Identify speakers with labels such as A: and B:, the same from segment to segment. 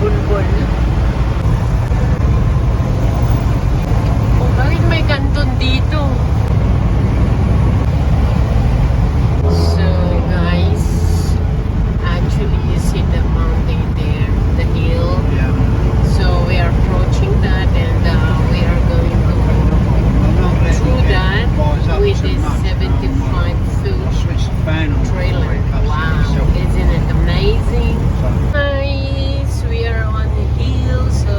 A: bulbul. Oh, bakit may kanton dito? So guys, actually you see the mountain there, the hill.
B: Yeah.
A: So we are approaching that, and we are going to through that with this 75-foot
B: Switch the fan on.
A: trailer. Wow, isn't it amazing? Nice. We are on the hill, so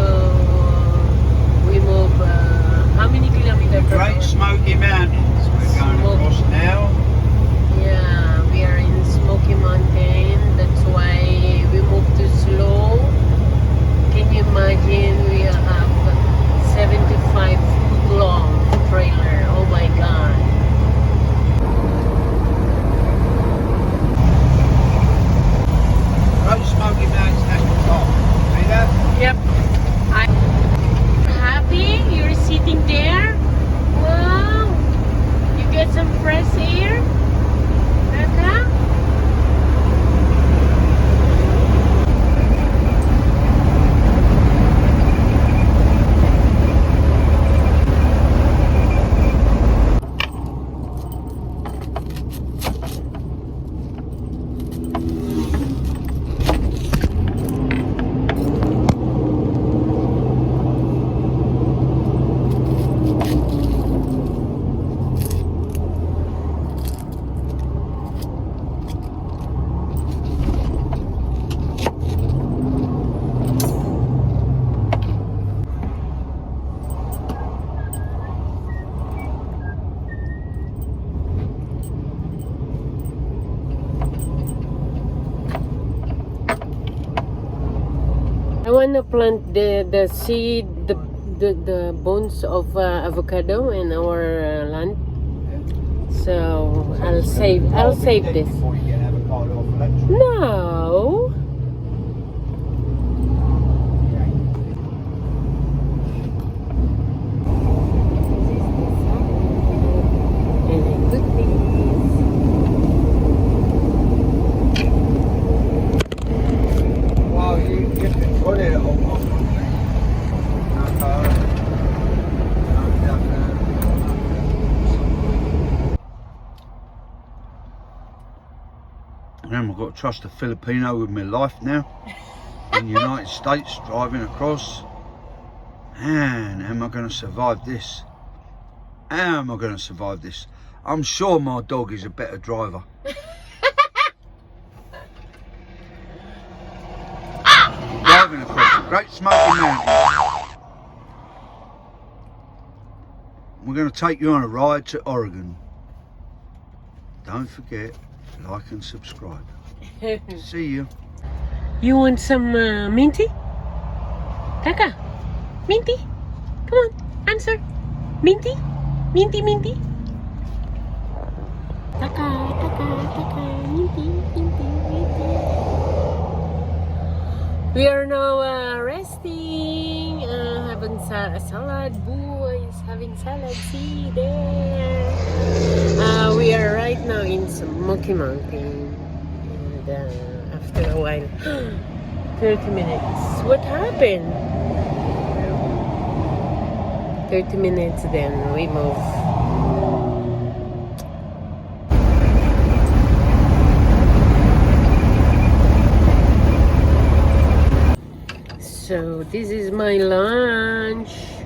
A: we move. How many kilometers per
B: Great
A: hour?
B: Smoky Mountains. We're going across now.
A: Yeah, we are in Smoky Mountain. That's why we move too slow. Can you imagine? We have 75-foot long trailer. Oh my God.
B: Great Smoky Mountains National Park. See that?
A: Yep. I'm happy you're sitting there. Wow. You get some fresh air. Tata. I want to plant the seed, the bones of avocado in our land. So I'll save this.
B: Before you get avocado off electric.
A: No.
B: Well, you can put it on. I've got to trust a Filipino with my life now. In the United States, driving across. Man, how am I going to survive this? How am I going to survive this? I'm sure my dog is a better driver. Driving across the Great Smoky Mountains. We're going to take you on a ride to Oregon. Don't forget, like and subscribe. See you.
A: You want some minty? Taka, minty? Come on, answer. Minty? Minty, minty? Taka, minty, minty, minty. We are now resting, having a salad. Boo is having salad. See there. We are right now in Smoky Mountain, and after a while, 30 minutes. What happened? 30 minutes, then we move. So this is my lunch.